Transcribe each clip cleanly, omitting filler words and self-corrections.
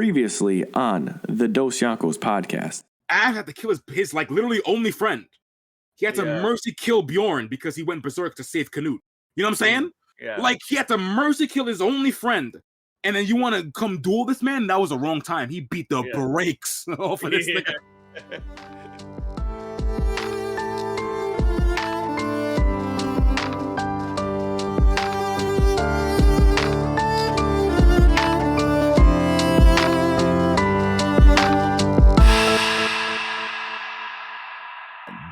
Previously on the Dosyonkos podcast. Ash had to kill his like literally only friend. He had to mercy kill Bjorn because he went berserk to save Canute. You know what I'm saying? Yeah. Like he had to mercy kill his only friend. And then you want to come duel this man? That was a wrong time. He beat the brakes off of this nigga.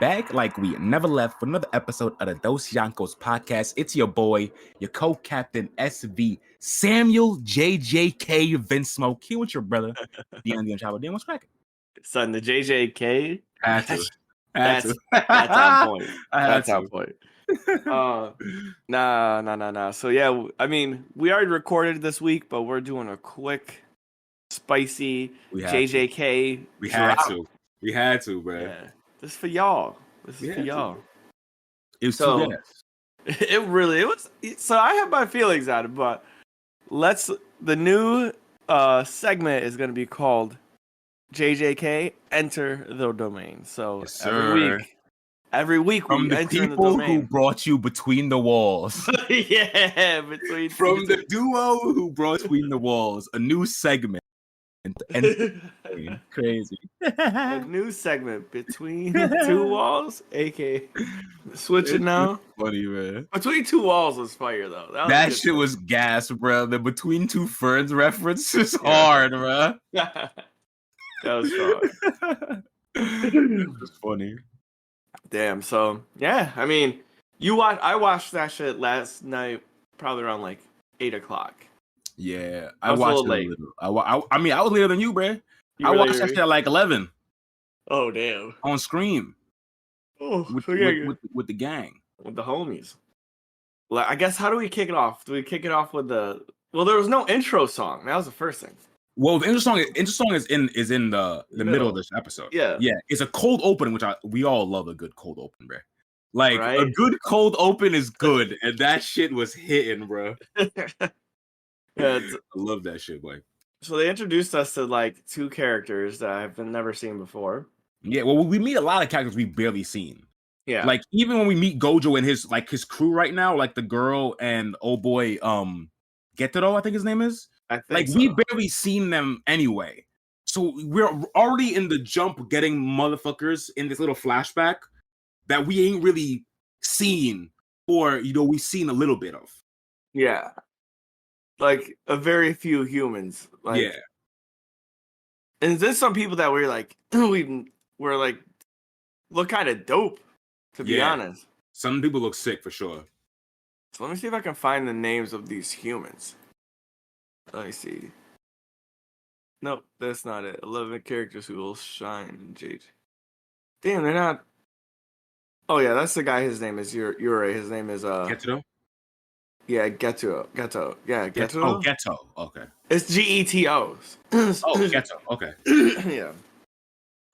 Back like we never left for another episode of the Dosyonkos podcast. It's your boy, your co-captain SV, Samuel JJK Vince Smoke. Here with your brother, Deon Chavo. Deon, what's cracking? Son, the JJK. That's on point. That's on point. Nah. So yeah, I mean, we already recorded this week, but we're doing a quick, spicy JJK. We had to, bro. Yeah. This is for y'all. It was so, too bad. It was. So I have my feelings on it, but the new segment is going to be called JJK Enter the Domain. So yes, every week from we the enter people the domain. Who brought you between the walls. From the duo who brought between the walls, a new segment. And crazy. A new segment between two walls, aka switching now. Funny, man. Between two walls was fire though. That shit was gas, bro. The between two ferns reference is hard, bro. That was strong. It was funny. Damn. So yeah, I mean, I watched that shit last night, probably around like 8:00. Yeah, I watched it late. I was later than you, bro. I watched that shit at like 11. Oh, damn. On Scream. Oh, with the gang. With the homies. Well, I guess, how do we kick it off? Do we kick it off with there was no intro song. That was the first thing. Well, the intro song is in the middle of this episode. Yeah. It's a cold open, which we all love a good cold open, bro. Like, right? A good cold open is good, and that shit was hitting, bro. Yeah, I love that shit, boy. So they introduced us to like two characters that I've never seen before. Yeah, well, we meet a lot of characters we've barely seen. Yeah, like even when we meet Gojo and his crew right now, like the girl and old boy, Getaro, I think his name is. We barely seen them anyway. So we're already in the jump, getting motherfuckers in this little flashback that we ain't really seen, or we've seen a little bit of. Yeah. Like a very few humans. Like, yeah. And there's some people that we're like, look kind of dope, to be honest. Some people look sick for sure. So let me see if I can find the names of these humans. Let me see. Nope, that's not it. 11 characters who will shine in JJ. Damn, they're not. Oh yeah, that's the guy. His name is Yuri. His name is Getaro? Yeah, Geto. Yeah, Geto. Oh, Geto. Okay. It's GETOs. Oh, Geto. Okay. Yeah.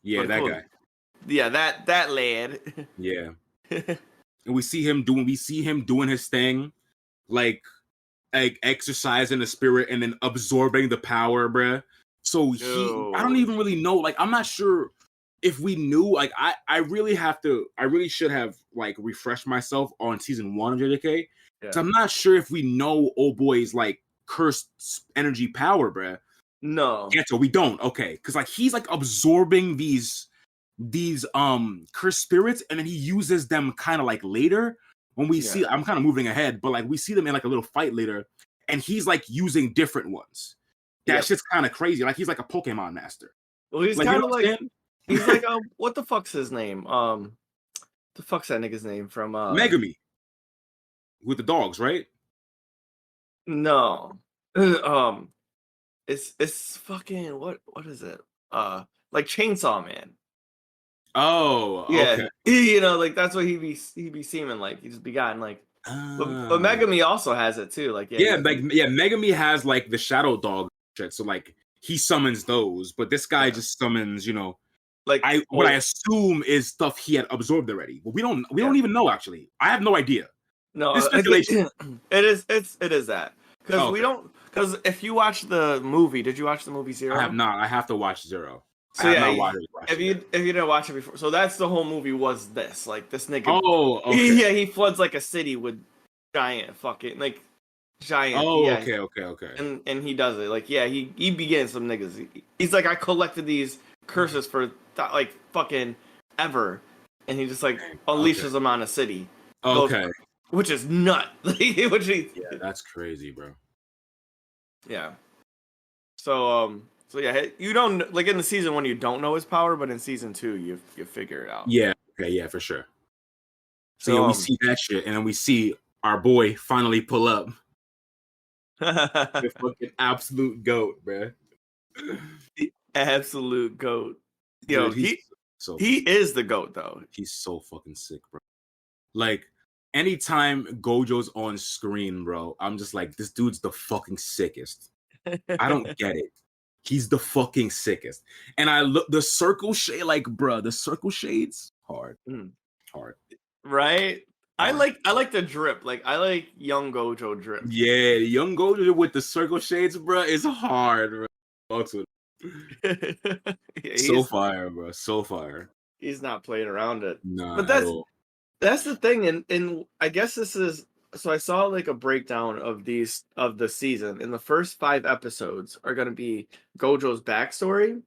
Yeah, but that cool guy. Yeah, that lad. Yeah. And we see him doing his thing, like exercising the spirit and then absorbing the power, bruh. So I don't even really know. Like, I'm not sure if we knew. Like, I really should have like refreshed myself on season 1 of JJK. So I'm not sure if we know old boy's like cursed energy power, bruh. No. Yeah, so we don't. Okay, because like he's like absorbing these cursed spirits, and then he uses them kind of like later when we see. I'm kind of moving ahead, but like we see them in like a little fight later, and he's like using different ones. That shit's kind of crazy. Like he's like a Pokemon master. Well, he's kind of like he's like what the fuck's his name? The fuck's that nigga's name from Megami. With the dogs, right? No. It's fucking what is it? Like Chainsaw Man. Oh, yeah. Okay. Like that's what he be seeming like. He just be gotten like. But Megami also has it too. Like Megami has like the shadow dog shit. So like he summons those, but this guy just summons, like what I assume is stuff he had absorbed already. But we don't even know actually. I have no idea. No, it is that because Because if you watch the movie, did you watch the movie Zero? I have not. I have to watch Zero. So I have yeah, not watched if you didn't watch it before, so that's the whole movie was this like this nigga. Oh, okay. Yeah, he floods like a city with giant fucking like giant. Oh, yeah, okay. and he does it like yeah he begins some niggas. He's like I collected these curses for like fucking ever, and he just like unleashes them on a city. Okay. Which is nut. Yeah, that's crazy, bro. Yeah. So yeah, you don't like in the season 1 you don't know his power, but in season 2 you figure it out. Yeah, okay, yeah, for sure. So yeah, we see that shit, and then we see our boy finally pull up. The fucking absolute goat, bro. The absolute goat. Yo, dude, he is the goat though. He's so fucking sick, bro. Like anytime Gojo's on screen, bro, I'm just like, this dude's the fucking sickest. I don't get it. He's the fucking sickest. And I look the circle shade, like, bro, the circle shades, hard. Hard. Right? Hard. I like the drip. Like I like young Gojo drip. Yeah, young Gojo with the circle shades, bro, is hard, bro. Yeah, so fire, bro. So fire. He's not playing around it. Nah, but that's the thing, and I guess this is so I saw like a breakdown of the season, and the first 5 episodes are gonna be Gojo's backstory.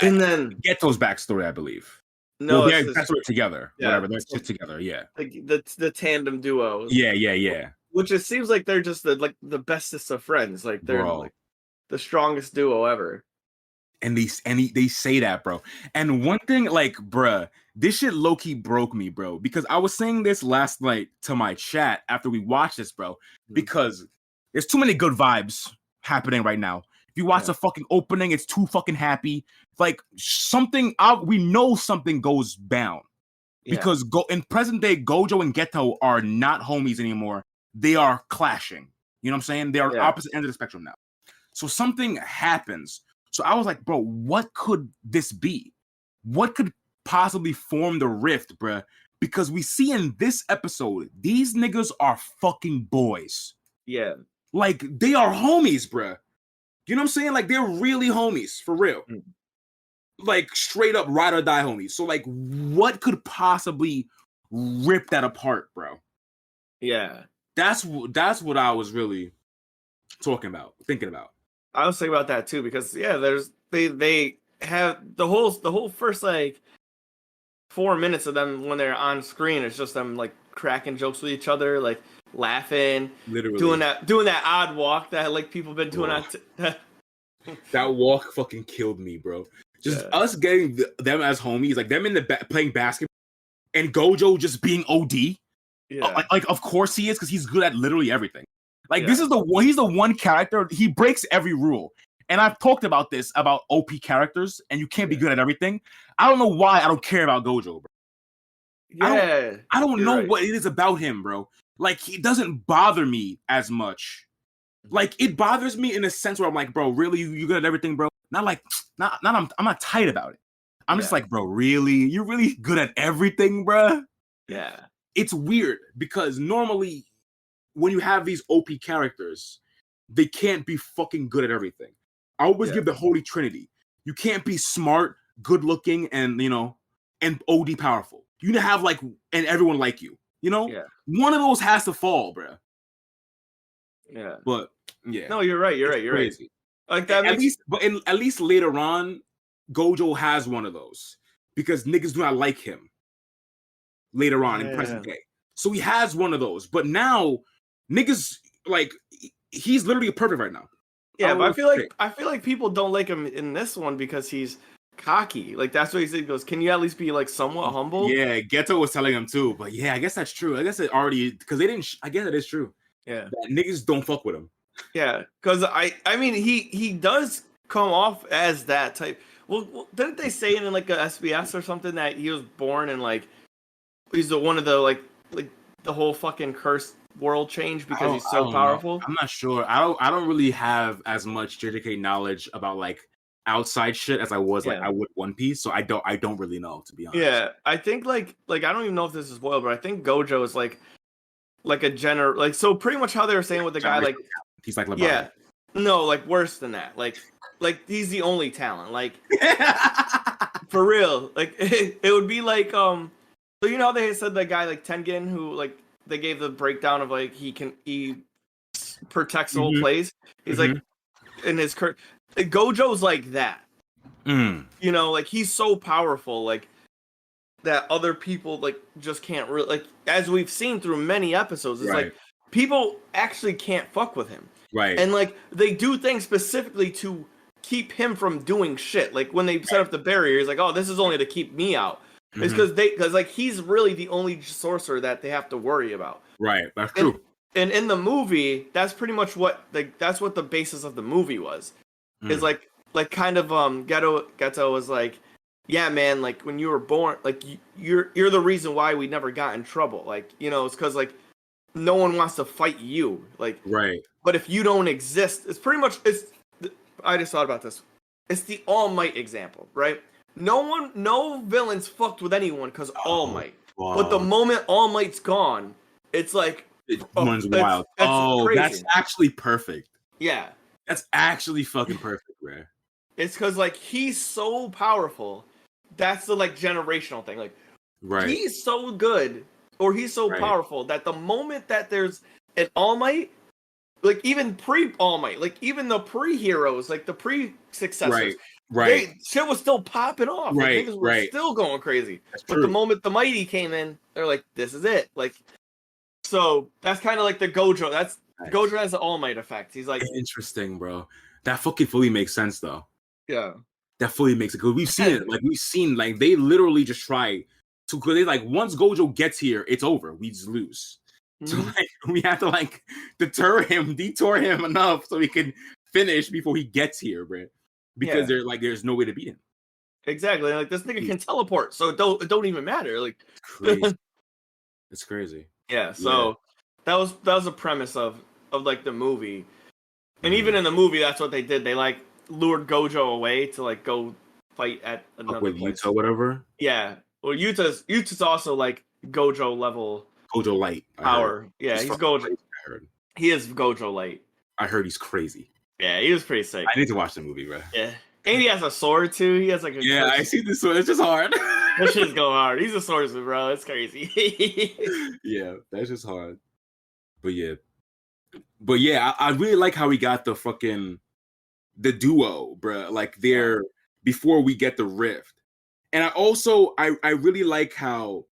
And then Geto's backstory, I believe. No, well, they're backstory together. Yeah, whatever, they're just together, yeah. Like the tandem duo. Yeah. Which it seems like they're just the bestest of friends. Like they're like the strongest duo ever. And they say that, bro. And one thing, like, bruh, this shit low-key broke me, bro. Because I was saying this last night to my chat after we watched this, bro. Because there's too many good vibes happening right now. If you watch the fucking opening, it's too fucking happy. Like we know something goes down. Because in present day, Gojo and Geto are not homies anymore. They are clashing. You know what I'm saying? They are opposite ends of the spectrum now. So something happens. So I was like, bro, what could this be? What could possibly form the rift, bruh? Because we see in this episode, these niggas are fucking boys. Yeah. Like, they are homies, bruh. You know what I'm saying? Like, they're really homies, for real. Like, straight up ride or die homies. So, like, what could possibly rip that apart, bro? Yeah. That's what I was really thinking about. I was thinking about that too because they have the whole first like 4 minutes of them when they're on screen. It's just them like cracking jokes with each other, like laughing, literally doing that odd walk that like people been doing. That walk fucking killed me, bro. Just us getting them as homies, like them in the playing basketball, and Gojo just being OD. Yeah, like of course he is because he's good at literally everything. Like he's the one character, he breaks every rule. And I've talked about this about OP characters, and you can't be good at everything. I don't know why I don't care about Gojo, bro. Yeah, I don't know what it is about him, bro. Like he doesn't bother me as much. Like it bothers me in a sense where I'm like, bro, really, you good at everything, bro? Not like, I'm not tight about it. I'm just like, bro, really, you're really good at everything, bro. Yeah, it's weird because normally when you have these OP characters, they can't be fucking good at everything. I always give the Holy Trinity. You can't be smart, good looking, and and OD powerful. You need to have and everyone like you. One of those has to fall, bro. Yeah. But yeah. No, you're right. You're crazy. Like that at least later on, Gojo has one of those because niggas do not like him. Later on in present day, so he has one of those. But now, niggas he's literally perfect right now. Yeah, but I feel like people don't like him in this one because he's cocky. Like that's what he said. He goes, "Can you at least be somewhat humble?" Yeah, Geto was telling him too. But yeah, I guess that's true. I guess it already because they didn't. I guess it is true. Yeah, that niggas don't fuck with him. Yeah, because I mean he does come off as that type. Well, didn't they say in a SBS or something that he was born in he's one of the the whole fucking cursed world change because he's so powerful? I'm not sure. I don't really have as much JJK knowledge about outside shit as I was I would One Piece, so I don't really know, to be honest. Yeah, I think I don't even know if this is spoiled, but I think Gojo is like a so pretty much how they were saying with the guy he's like LeBron. Yeah, No, like worse than that. Like he's the only talent. Like for real. Like it would be like so you know how they said that guy like Tengen who like they gave the breakdown of like he protects the whole place. He's like in his Gojo's like that. You know, like he's so powerful, like that other people like just can't really like as we've seen through many episodes, it's like people actually can't fuck with him. Right. And like they do things specifically to keep him from doing shit. Like when they set up the barrier, he's like, oh, this is only to keep me out. It's because like he's really the only sorcerer that they have to worry about. Right, that's true. And in the movie, that's pretty much what that's what the basis of the movie was. Is like kind of Geto was like, yeah, man, like when you were born, like you're the reason why we never got in trouble. Like, you know, it's because like no one wants to fight you. Like, right. But if you don't exist, it's pretty much I just thought about this. It's the All Might example, right? No villains fucked with anyone because All Might. Wow. But the moment All Might's gone, it's like it runs wild. Crazy. That's actually perfect. Yeah. That's actually fucking perfect, man. It's because like he's so powerful. That's the like generational thing. Like, he's so good or he's so powerful that the moment that there's an All Might, like even pre All Might, like even the pre-heroes, like the pre-successors, shit was still popping off. Like, niggas were still going crazy. But the moment the Mighty came in, they're like, this is it. Like, so that's kind of like the Gojo. That's Gojo has the All Might effect. He's like, interesting, bro. That fucking fully makes sense, though. Yeah, that fully makes it. Because we've seen it. Like we've seen, like they literally just try to. Because they like once Gojo gets here, it's over. We just lose. So like we have to like detour him enough so he can finish before he gets here, bro. Because there's no way to beat him. Exactly. Like this nigga can teleport, so it don't even matter. Like crazy. It's crazy. Yeah. So that was a premise of like the movie, and even in the movie, that's what they did. They like lured Gojo away to like go fight at another with place. Yuta, whatever. Yeah. Well, Yuta's also like Gojo level. Gojo light power. Yeah, he's Gojo. Crazy, I heard. He is Gojo light. I heard he's crazy. Yeah, he was pretty sick. I need to watch the movie, bro. Yeah. And he has a sword too. He has like a I see the sword. It's just hard. That shit's going hard. He's a swordsman, bro. It's crazy. Yeah, that's just hard. But yeah, I really like how we got the duo, bro. Like they're before we get the rift, and I really like how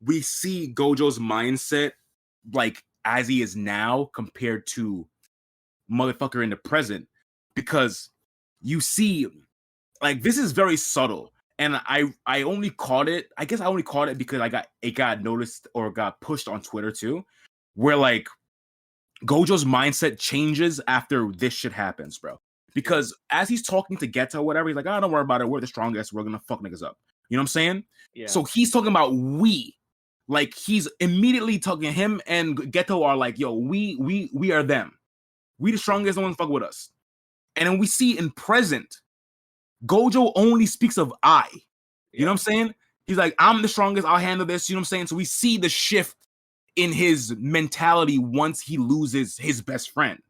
we see Gojo's mindset like as he is now compared to motherfucker in the present, because you see like this is very subtle, and I only caught it. I guess I only caught it because it got noticed or got pushed on Twitter too, where like Gojo's mindset changes after this shit happens, bro. Because as he's talking to Geto, whatever, he's like, "Oh, don't worry about it. We're the strongest. We're gonna fuck niggas up." You know what I'm saying? Yeah. So he's talking about we. Like he's immediately talking. Him and Geto are like, "Yo, we are them. We the strongest. No one fuck with us." And then we see in present, Gojo only speaks of I. You know what I'm saying? He's like, "I'm the strongest. I'll handle this." You know what I'm saying? So we see the shift in his mentality once he loses his best friend,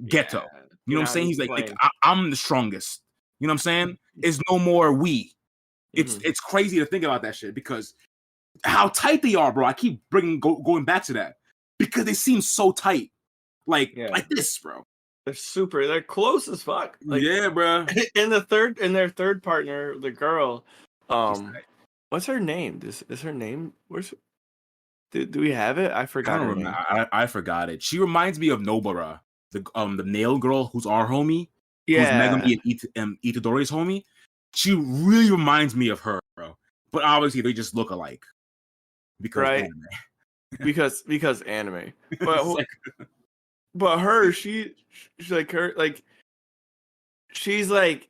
Geto. You know what I'm saying? He's like I'm the strongest. You know what I'm saying? It's no more we. It's crazy to think about that shit because how tight they are, bro. I keep going back to that because they seem so tight, like this, bro. They're close as fuck. Like, yeah, bro. In their third partner, the girl, what's her name? Is her name? Do we have it? I forgot. I forgot it. She reminds me of Nobara, the nail girl who's our homie. Who's Megami and Itadori's homie. She really reminds me of her, bro. But obviously they just look alike. Because anime. because anime. But her, she's like her, like she's like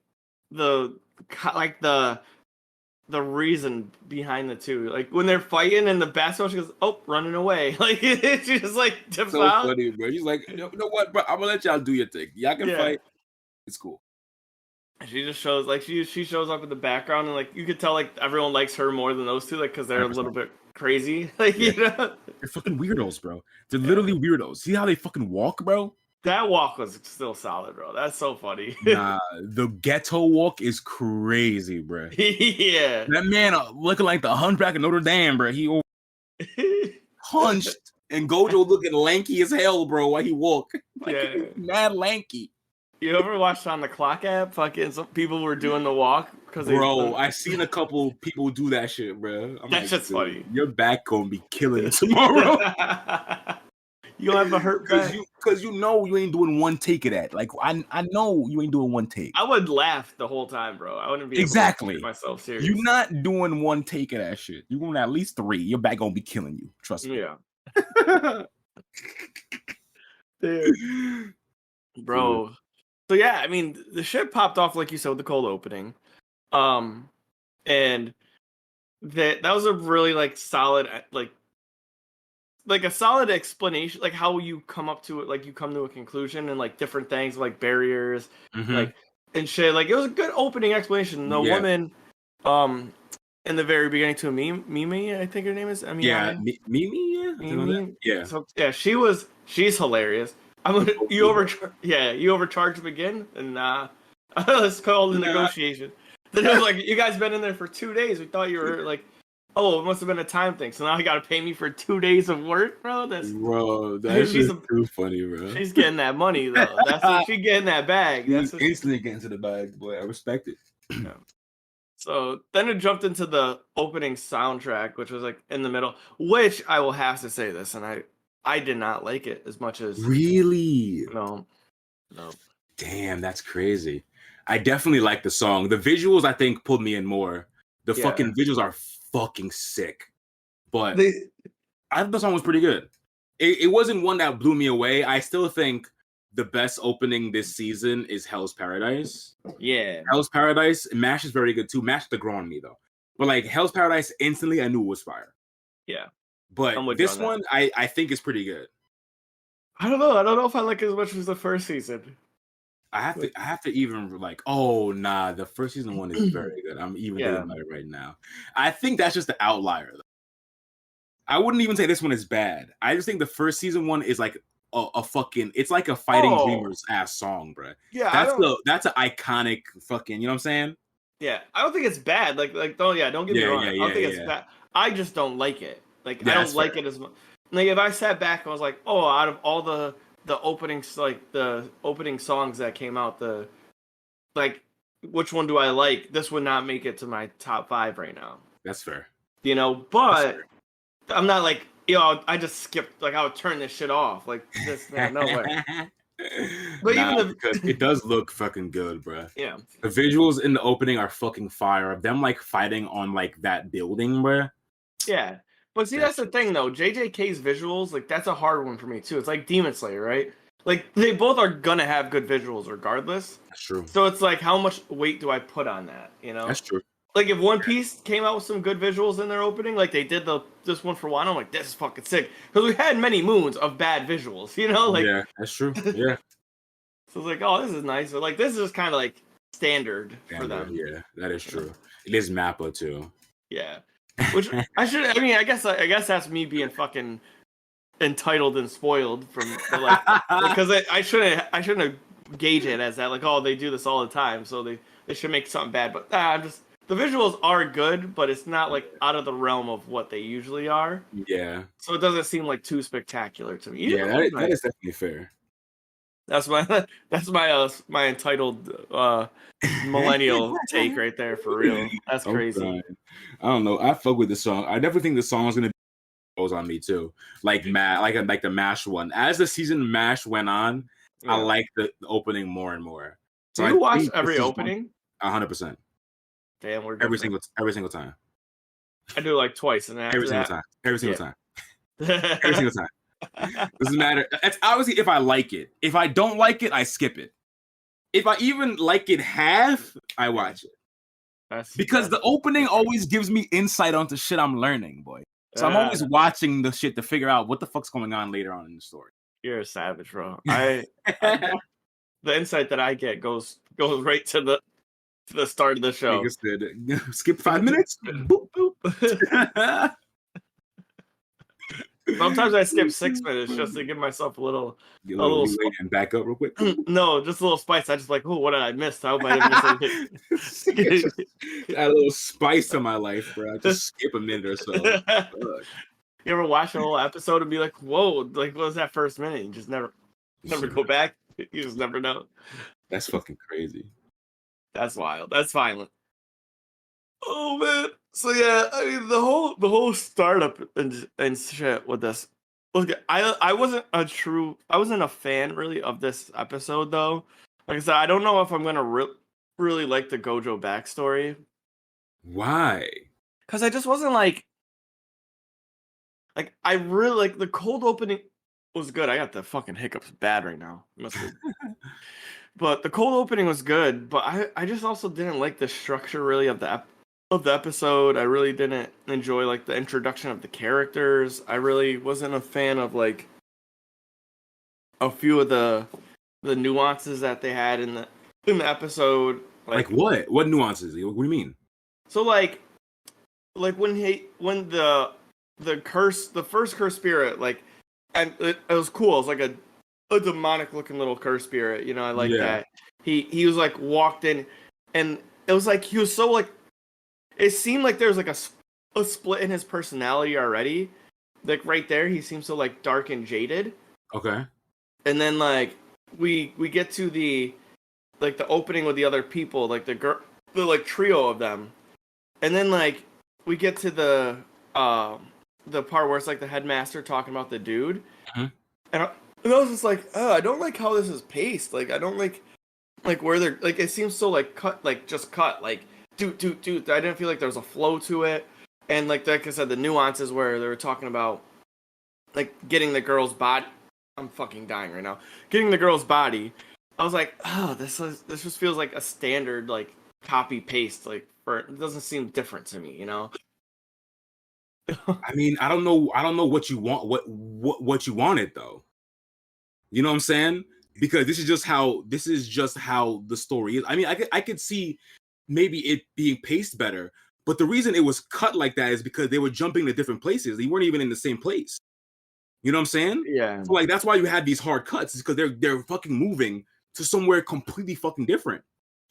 the reason behind the two. Like when they're fighting in the basketball, she goes, "Oh, running away!" Like she just like tips so out. Funny, bro. She's like, "You know what, bro? I'm gonna let y'all do your thing. Y'all can fight. It's cool." She just shows like she shows up in the background, and like you could tell like everyone likes her more than those two, like because they're 100%. A little bit crazy, like you know. They're fucking weirdos, bro. They're literally weirdos. See how they fucking walk, bro? That walk was still solid, bro. That's so funny. Nah, the ghetto walk is crazy, bro. Yeah. That man looking like the Hunchback of Notre Dame, bro. He hunched, and Gojo looking lanky as hell, bro, while he walk. Like, Yeah. he's mad lanky. You ever watched on the clock app? Fucking some people were doing the walk because Bro, I seen a couple people do that shit, bro. I'm That's just funny. Your back gonna be killing you tomorrow. You'll have a hurt back. Cause you know you ain't doing one take of that. Like I know you ain't doing one take. I would laugh the whole time, bro. I wouldn't be able Exactly. to take myself serious. You're not doing one take of that shit. You're going at least 3. Your back gonna be killing you. Trust me. Yeah. Dude. Bro. So yeah, I mean, the shit popped off like you said with the cold opening, and that was a really like solid like a solid explanation, like how you come up to it, like you come to a conclusion and like different things like barriers, like and shit. Like it was a good opening explanation. The woman, in the very beginning to Mimi, I think her name is. Mimi, yeah. So yeah, she's hilarious. You overcharged him again, and it's called a negotiation. Then it was like, you guys been in there for 2 days. We thought you were like, oh, it must have been a time thing. So now you got to pay me for 2 days of work, bro. That's too funny, bro. She's getting that money though. That's what she's getting that bag. That's instantly getting to the bag, boy. I respect it. Yeah. So then it jumped into the opening soundtrack, which was like in the middle. Which I will have to say this, and I did not like it as much as really. No. Damn, that's crazy. I definitely like the song. The visuals, I think, pulled me in more. The fucking visuals are fucking sick. But I thought the song was pretty good. It wasn't one that blew me away. I still think the best opening this season is Hell's Paradise. Yeah. Hell's Paradise. MASH is very good too. MASH to grow on me though. But like Hell's Paradise, instantly I knew it was fire. Yeah. But this one I think is pretty good. I don't know if I like it as much as the first season. I have to even like, oh nah, the first season one is very good. I'm even thinking about it right now. I think that's just the outlier though. I wouldn't even say this one is bad. I just think the first season one is like a fucking, it's like a Fighting Dreamers ass song, bro. Yeah, that's an iconic fucking, you know what I'm saying? Yeah, I don't think it's bad. Don't get me wrong. I don't think it's bad. I just don't like it. Like I don't like it as much. Like if I sat back and was like, oh, out of all the openings, like the opening songs that came out, which one do I like? This would not make it to my top 5 right now. That's fair. You know, but I'm not like, I just skipped. Like I would turn this shit off. Like this, no way. But because it does look fucking good, bro. Yeah, the visuals in the opening are fucking fire. Of them like fighting on like that building, bro. Yeah. But see, that's the thing, though. JJK's visuals, like, that's a hard one for me, too. It's like Demon Slayer, right? Like, they both are gonna have good visuals regardless. That's true. So it's like, how much weight do I put on that, you know? That's true. Like, if One Piece came out with some good visuals in their opening, like they did this one for Wano, I'm like, this is fucking sick. Because we had many moons of bad visuals, you know? Like, yeah, that's true. Yeah. So it's like, oh, this is nice. But, like, this is kind of, like, standard for them. Yeah, that is true. It is Mappa, too. Yeah. Which I guess that's me being fucking entitled and spoiled from because I shouldn't gauge it as that like, oh, they do this all the time, so they should make something bad. But the visuals are good, but it's not like out of the realm of what they usually are. Yeah. So it doesn't seem like too spectacular to me. Yeah, that is definitely fair. That's my entitled millennial take right there for real. That's crazy. I don't know. I fuck with the song. I definitely think the song's gonna goes on me too. Like like the MASH one. As the season MASH went on, I like the opening more and more. So you watch every opening? 100%. Damn, we're every single time. I do like twice, and every single time. Every single time. Every single time. Doesn't matter. It's obviously if I like it. If I don't like it, I skip it. If I even like it half, I watch it. Because the opening always gives me insight onto shit I'm learning, boy. So I'm always watching the shit to figure out what the fuck's going on later on in the story. You're a savage, bro. The insight that I get goes right to the start of the show. Skip 5 minutes. Boop, boop. Sometimes I skip 6 minutes just to give myself a little Get a little leeway and back up real quick. No, just a little spice. I just like, oh, what did I miss? I hope I didn't miss anything. Add a little spice to my life, bro. Just skip a minute or so. You ever watch a whole episode and be like, whoa, like what was that first minute? You just never go back. You just never know. That's fucking crazy. That's wild. That's violent. Oh man. So yeah, I mean the whole startup and shit with this. Look, I wasn't a fan really of this episode though. Like I said, I don't know if I'm gonna really like the Gojo backstory. Why? Because I just wasn't like I really like the cold opening was good. I got the fucking hiccups bad right now. But the cold opening was good. But I just also didn't like the structure really of the episode. I really didn't enjoy like the introduction of the characters. I really wasn't a fan of like a few of the nuances that they had in the episode. Like what? What nuances? What do you mean? So like when the first curse spirit, like, and it was cool. It was like a demonic looking little curse spirit. You know, I like that. He was like walked in, and it was like he was so like. It seemed like there was like a split in his personality already. Like right there, he seems so like dark and jaded. Okay. And then like we get to the opening with the other people, like the like trio of them, and then like we get to the part where it's like the headmaster talking about the dude, and I was just like, oh, I don't like how this is paced. Like I don't like where they're like it seems so like cut, like just cut, like dude. I didn't feel like there was a flow to it, and like I said, the nuances where they were talking about like getting the girl's body. I'm fucking dying right now. Getting the girl's body. I was like, oh, this just feels like a standard like copy paste. Like it doesn't seem different to me, you know. I mean, I don't know what you want. What you wanted though. You know what I'm saying? Because this is just how the story is. I mean, I could see maybe it being paced better, but the reason it was cut like that is because they were jumping to different places. They weren't even in the same place. You know what I'm saying? Yeah. So like that's why you had these hard cuts, is because they're fucking moving to somewhere completely fucking different.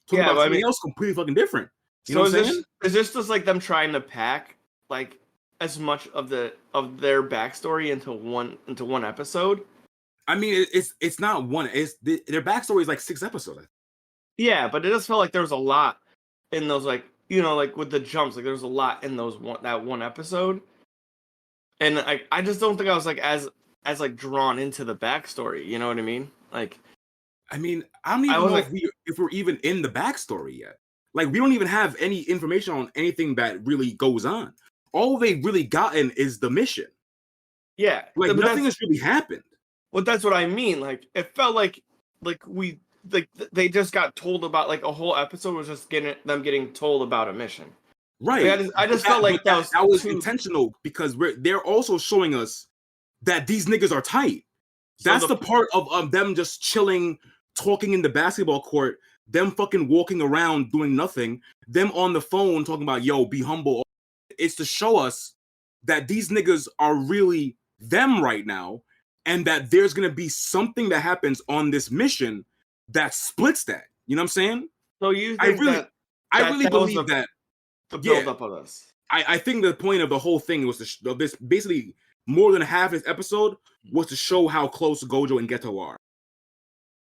Talking about something else completely fucking different. You know what I'm saying? Is this just like them trying to pack like as much of their backstory into one episode? I mean, it's not one. Their backstory is like 6 episodes. Yeah, but it just felt like there was a lot in those, like, you know, like with the jumps, like there was a lot in that one episode, and I just don't think I was like as like drawn into the backstory. You know what I mean? Like, I mean, I don't even know if we're even in the backstory yet. Like, we don't even have any information on anything that really goes on. All they've really gotten is the mission. Yeah, like nothing has really happened. Well, that's what I mean. Like, it felt like they just got told about, like, a whole episode was just getting told about a mission. Right. Like, I just felt like that was intentional, because they're also showing us that these niggas are tight. That's the part of them just chilling, talking in the basketball court, them fucking walking around doing nothing, them on the phone talking about, yo, be humble. It's to show us that these niggas are really them right now, and that there's gonna be something that happens on this mission that splits that. You know what I'm saying? So you think I really believe that the build up of this. I think the point of the whole thing was this basically more than half this episode was to show how close Gojo and Geto are.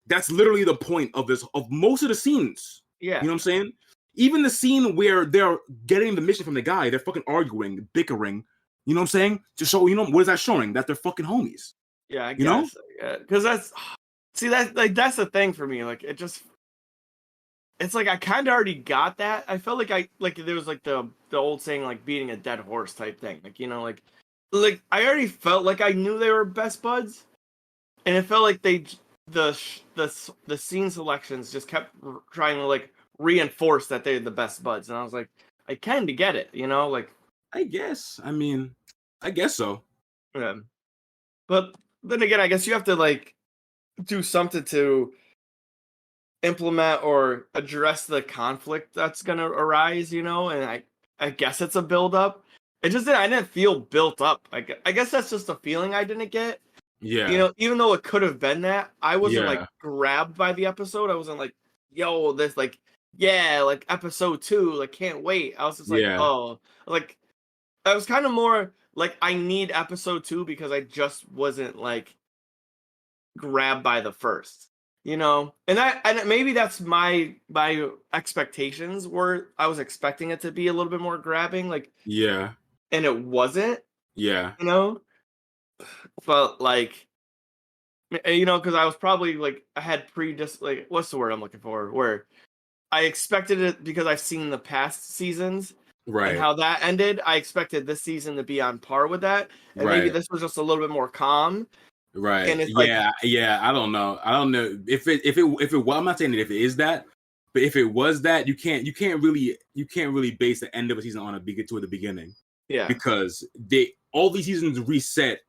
That's literally the point of most of the scenes. Yeah. You know what I'm saying? Even the scene where they're getting the mission from the guy, they're fucking arguing, bickering. You know what I'm saying? To show, what is that showing? That they're fucking homies. Yeah, I guess. Because that's the thing for me. Like, it's like I kind of already got that. I felt like there was like the old saying, like beating a dead horse type thing. Like, like I already felt like I knew they were best buds, and it felt like the scene selections just kept trying to like reinforce that they're the best buds, and I was like, I kind of get it, like. I guess. I mean, I guess so. Yeah. But then again, I guess you have to like do something to implement or address the conflict that's gonna arise, and I guess it's a build up. It just I didn't feel built up. I guess that's just a feeling I didn't get. Yeah. You know, even though it could have been that, I wasn't Yeah. like grabbed by the episode. I wasn't like, yo, this like, yeah, like episode 2, like can't wait. I was just like, Yeah. oh, like I was kind of more like I need episode 2 because I just wasn't like grabbed by the first. You know, and maybe that's my expectations were I was expecting it to be a little bit more grabbing, like, Yeah. and it wasn't, Yeah. you know, but like, you know, because I was probably like I had like what's the word I'm looking for, where I expected it because I've seen the past seasons Right. and how that ended. I expected this season to be on par with that, and maybe Right. this was just a little bit more calm. Right. And it's yeah. I don't know. if it well, I'm not saying that if it is that, but if it was that, you can't really base the end of a season on the beginning. Yeah. Because all these seasons reset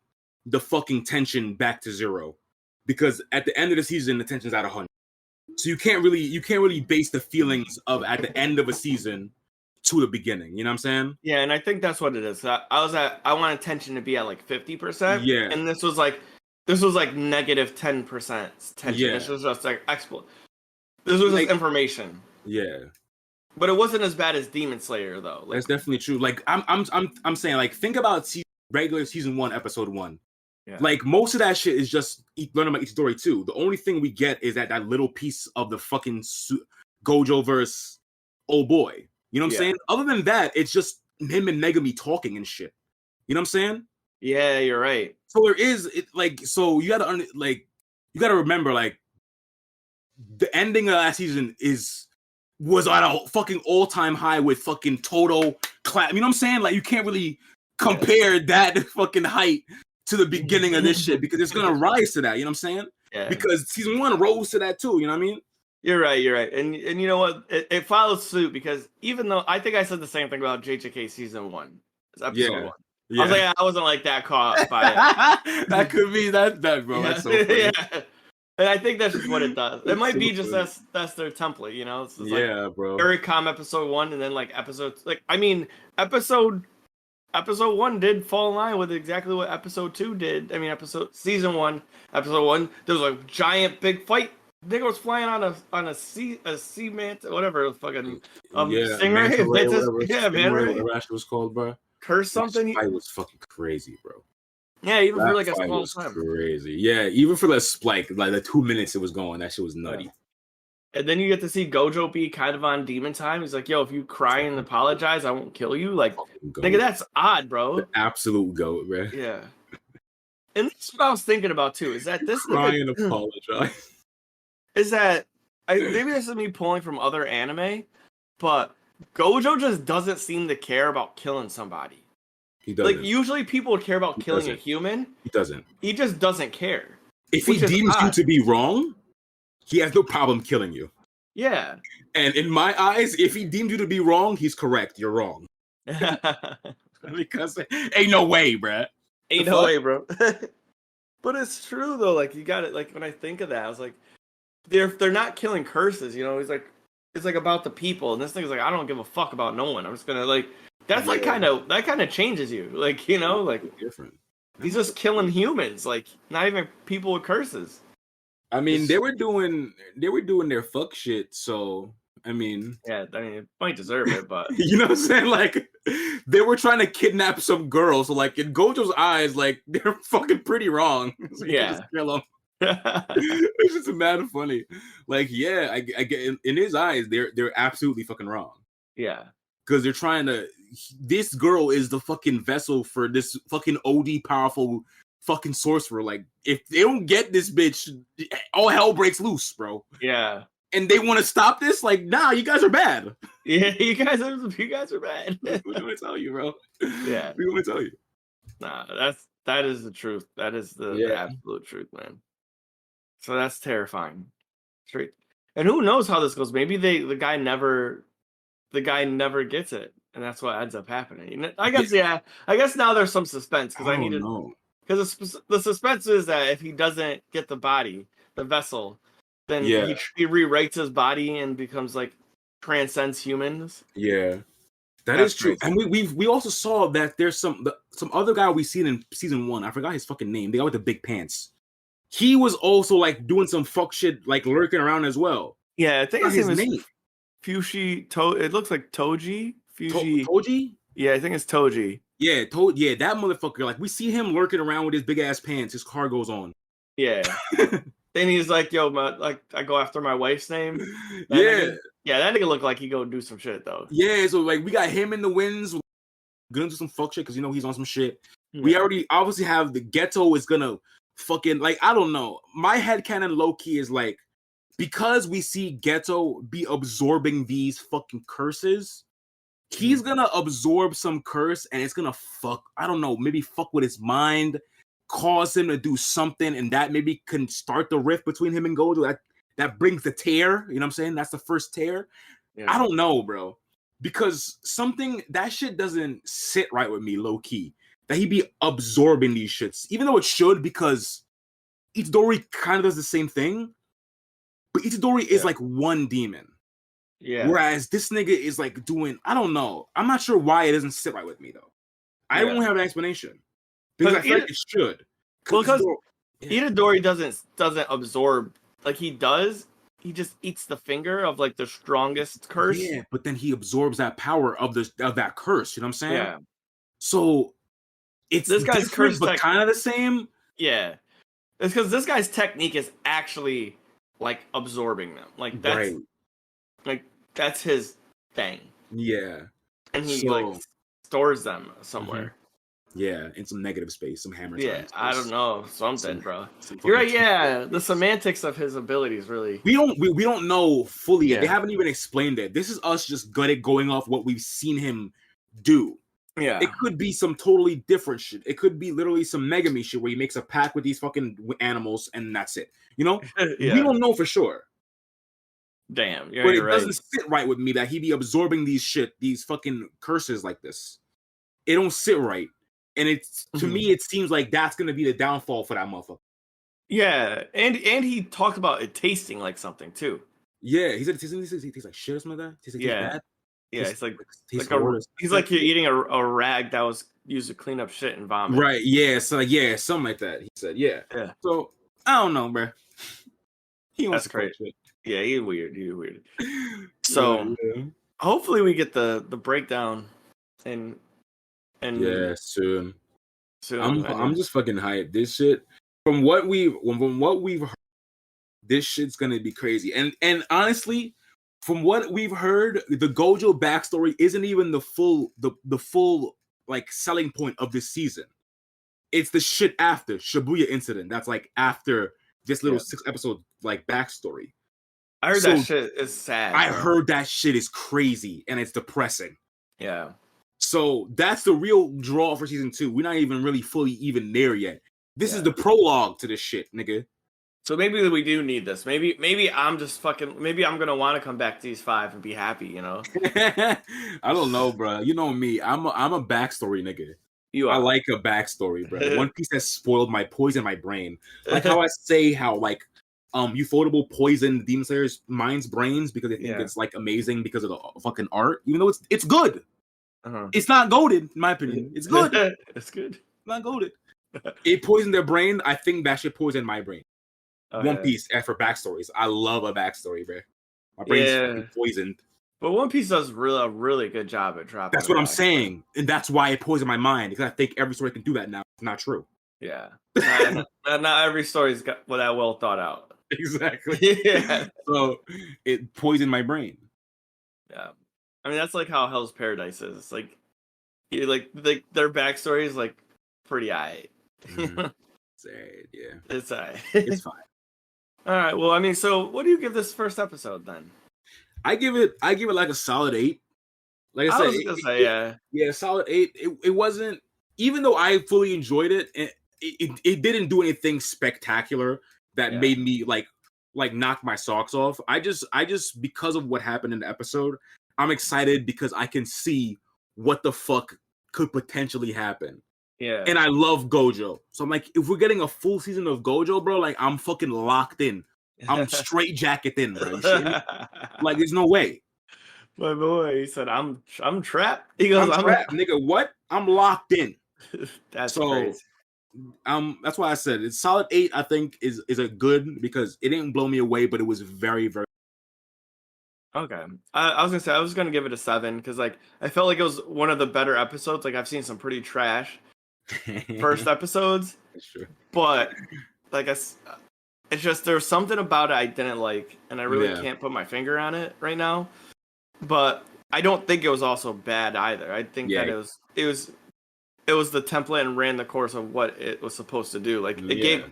the fucking tension back to 0. Because at the end of the season, the tension's at 100. So you can't really base the feelings of at the end of a season to the beginning. You know what I'm saying? Yeah, and I think that's what it is. I wanted tension to be at like 50%. Yeah. And this was like negative 10% tension. Yeah. This was just like this was like, just information. Yeah. But it wasn't as bad as Demon Slayer though. Like, that's definitely true. Like I'm saying, like, think about regular season 1, episode 1. yeah. Like, most of that shit is just learning about each story too. The only thing we get is that little piece of the fucking Gojo verse old boy. You know what I'm saying? Other than that, it's just him and Megami talking and shit. You know what I'm saying? Yeah, you're right. So there is so you gotta remember, like, the ending of that season was at a fucking all-time high with fucking total clap. You know what I'm saying? Like, you can't really compare that fucking height to the beginning of this shit, because it's gonna rise to that. You know what I'm saying? Yeah. Because season 1 rose to that too. You know what I mean? You're right. And you know what? It follows suit, because even though I think I said the same thing about JJK season 1, episode 1. Yeah. I was like, I wasn't like that caught by it. That could be that, bro. That's so funny. Yeah. And I think that's just what it does. It might be just that's their template, you know? It's just like, bro. very calm episode 1, and then like episode 1 did fall in line with exactly what episode 2 did. I mean, season 1, episode 1, there was a giant big fight. Nigga was flying on a sea mant, whatever, fucking stingray. Yeah, man, whatever that shit was called, bro. Curse something. That fight was fucking crazy, bro. Yeah, even that for like a fight small was time. Crazy. Yeah, even for like the 2 minutes it was going, that shit was nutty. Yeah. And then you get to see Gojo be kind of on demon time. He's like, yo, if you cry and apologize, I won't kill you. Like, nigga, that's odd, bro. The absolute goat, bro. Yeah. And that's what I was thinking about too. Is that this cry and apologize? Is that maybe this is me pulling from other anime, but Gojo just doesn't seem to care about killing somebody. He doesn't. Like, usually people would care about killing a human. He doesn't. He just doesn't care. If he deems you to be wrong, he has no problem killing you. Yeah. And in my eyes, if he deemed you to be wrong, he's correct. You're wrong. Because ain't no way, bruh. Ain't no way, bro. But it's true though. Like, you got it. Like, when I think of that, I was like, they're not killing curses. You know, he's like, it's like about the people, and this thing's like, I don't give a fuck about no one. I'm just gonna like. That's like kind of changes you. Like, you know, like different. He's just killing humans. Like, not even people with curses. I mean, they were doing their fuck shit, so I mean, yeah, I mean, it might deserve it, but you know what I'm saying? Like, they were trying to kidnap some girl, so like in Gojo's eyes, like they're fucking pretty wrong. So yeah, kill them. It's just mad funny. Like, yeah, I get in his eyes, they're absolutely fucking wrong. Yeah, because they're trying to. This girl is the fucking vessel for this fucking OD powerful fucking sorcerer. Like, if they don't get this bitch, all hell breaks loose, bro. Yeah. And they want to stop this? Like, nah, you guys are bad. Yeah, you guys are bad. What do I tell you, bro? Yeah. We want to tell you. Nah, that is the truth. That is the absolute truth, man. So that's terrifying. Straight. And who knows how this goes? Maybe the guy never gets it, and that's what ends up happening. I guess I guess now there's some suspense because I need to know. Because the suspense is that if he doesn't get the body, the vessel, then he rewrites his body and becomes like transcends humans. Yeah, That That's is true. crazy. And we also saw that there's some other guy we seen in season 1. I forgot his fucking name. The guy with the big pants. He was also like doing some fuck shit, like lurking around as well. Yeah, I think His his name name. is Fushi. It looks like Toji. Fushi. Toji? Yeah, I think it's Toji. Yeah, that motherfucker. Like we see him lurking around with his big ass pants. His car goes on. Yeah. Then he's like, "Yo, I go after my wife's name." That Yeah, nigga, that nigga look like he go do some shit though. yeah. So like we got him in the wins, gonna do some fuck shit because he's on some shit. We already obviously have the Ghetto is gonna fucking like I don't know. My headcanon low key is like because we see Ghetto be absorbing these fucking curses. He's gonna absorb some curse and it's gonna I don't know, maybe fuck with his mind, cause him to do something, and that maybe can start the rift between him and Gojo. That brings the tear, you know what I'm saying? That's the first tear. Yeah. I don't know, bro. Because that shit doesn't sit right with me, low key. That he be absorbing these shits. Even though it should, because Itadori kind of does the same thing. But Itadori is like one demon. Yeah. Whereas this nigga is like doing, I don't know. I'm not sure why it doesn't sit right with me though. I don't have an explanation. Because I feel like it should. Well, because Itadori doesn't absorb like he does. He just eats the finger of like the strongest curse. Yeah, but then he absorbs that power of that curse. You know what I'm saying? Yeah. So it's this guy's curse, but kind of the same. Yeah, it's because this guy's technique is actually like absorbing them. Like that's like that's his thing. Yeah, and he like stores them somewhere. Mm-hmm. Yeah, in some negative space, some hammer. Yeah, I don't know, something, bro. You're right. Yeah, the semantics of his abilities really. We don't know fully. Yeah. They haven't even explained it. This is us just going off what we've seen him do. Yeah, it could be some totally different shit. It could be literally some Megami shit where he makes a pact with these fucking animals and that's it. You know, we don't know for sure. Damn, but it doesn't sit right with me that he be absorbing these fucking curses like this. It don't sit right. And it's to me, it seems like that's gonna be the downfall for that motherfucker. Yeah, and he talked about it tasting like something too. Yeah, he said it tastes like shit or something like that. Tastes like bad. Yeah, it's like he's like you're eating a rag that was used to clean up shit and vomit. Right? Yeah. So something like that. He said, yeah. So I don't know, bro. That's crazy. Yeah, he's weird. So hopefully we get the breakdown and yeah, soon. I'm just fucking hyped. This shit from what we've heard, this shit's gonna be crazy. And honestly, from what we've heard, the Gojo backstory isn't even the full like selling point of this season. It's the shit after Shibuya incident. That's like after this little 6 episode like backstory. I heard that shit is sad. I heard that shit is crazy and it's depressing. Yeah. So that's the real draw for season 2. We're not even really fully even there yet. This is the prologue to this shit, nigga. So maybe we do need this. Maybe I'm just fucking. Maybe I'm gonna want to come back to these 5 and be happy. You know. I don't know, bro. You know me. I'm a backstory nigga. I like a backstory, bro. One Piece has spoiled poisoned my brain. Like how I say how like Ufotable poisoned Demon Slayer's mind's brains because they think it's like amazing because of the fucking art, even though it's good. It's not goated, in my opinion. It's good. It's good. Not goated. It poisoned their brain. I think that shit poisoned my brain. One Piece for backstories. I love a backstory, bro. My brain's fucking poisoned. But One Piece does a really good job at dropping. That's what I'm saying, and that's why it poisoned my mind because I think every story can do that now. It's not true. Yeah, not every story's got that well thought out. Exactly. Yeah. So it poisoned my brain. Yeah. I mean, that's like how Hell's Paradise is. It's like, their backstory is like pretty aight. It's aight, yeah. It's aight. It's fine. All right. Well, I mean, so what do you give this first episode then? I give it like a solid 8. Like I said, yeah, solid 8. It wasn't, even though I fully enjoyed it, it didn't do anything spectacular that made me like knock my socks off. I just because of what happened in the episode, I'm excited because I can see what the fuck could potentially happen. Yeah. And I love Gojo. So I'm like, if we're getting a full season of Gojo, bro, like I'm fucking locked in. I'm straight jacketed in, bro. Like, there's no way. My boy, he said, "I'm trapped." He goes, I'm trapped, nigga. What? I'm locked in. That's So, crazy. that's why I said it's solid 8. I think is a good because it didn't blow me away, but it was very, very. Okay, I was gonna say I was gonna give it a 7 because like I felt like it was one of the better episodes. Like I've seen some pretty trash first episodes, That's true. but like it's just there's something about it I didn't like, and I really can't put my finger on it right now. But I don't think it was also bad either. I think that it was the template and ran the course of what it was supposed to do. Like it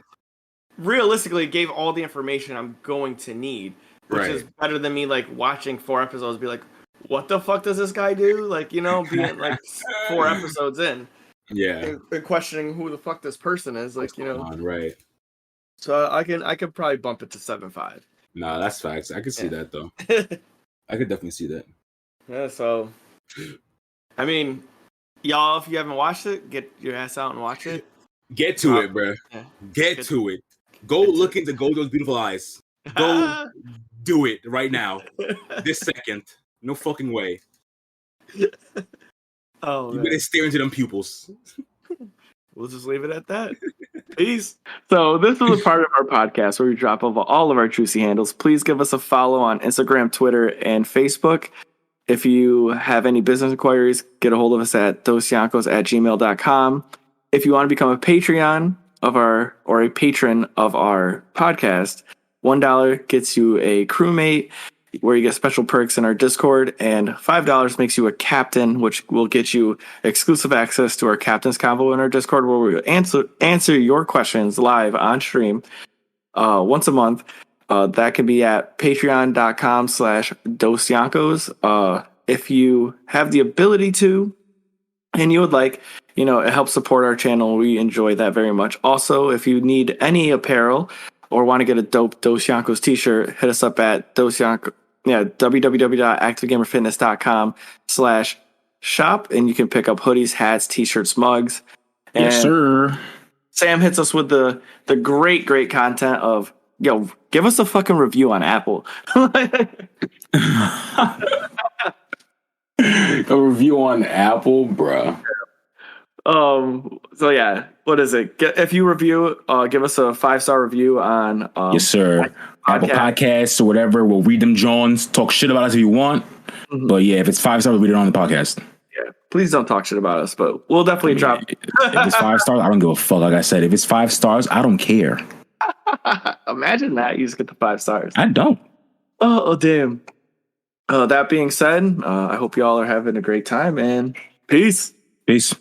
gave all the information I'm going to need, which is better than me like watching 4 episodes, be like, what the fuck does this guy do? Like, you know, being like 4 episodes in, and questioning who the fuck this person is. Like, you know, right. So I could probably bump it to 7.5. Nah, that's facts. I could see that though. I could definitely see that. Yeah. So, I mean, y'all, if you haven't watched it, get your ass out and watch it. Get to it, bro. Yeah. Get to it. Go look into Gojo's beautiful eyes. Go do it right now. This second. No fucking way. Oh, you better stare into them pupils. We'll just leave it at that. Peace. So this is a part of our podcast where we drop off all of our juicy handles. Please give us a follow on Instagram, Twitter, and Facebook. If you have any business inquiries, get a hold of us at dosyonkos@gmail.com. If you want to become a Patreon or a patron of our podcast, $1 gets you a crewmate where you get special perks in our Discord, and $5 makes you a captain, which will get you exclusive access to our captain's convo in our Discord, where we answer your questions live on stream once a month. That can be at patreon.com/Dosyonkos. If you have the ability to, and you would like, you know, it helps support our channel. We enjoy that very much. Also, if you need any apparel or want to get a dope Dosyonkos t-shirt, hit us up at www.activegamerfitness.com/shop, and you can pick up hoodies, hats, t-shirts, mugs. And yes, sir. Sam hits us with the great content of, yo, give us a fucking review on Apple. A review on Apple, bruh. So yeah, what is it? If you review, give us a 5-star review on yes, sir. Apple Podcasts or whatever. We'll read them, Johns. Talk shit about us if you want. Mm-hmm. But yeah, if it's 5 stars, we'll read it on the podcast. Yeah, please don't talk shit about us, but we'll definitely drop. If it's 5 stars, I don't give a fuck. Like I said, if it's 5 stars, I don't care. Imagine that you just get the 5 stars. I don't. Oh damn. That being said, I hope y'all are having a great time, and peace. Peace.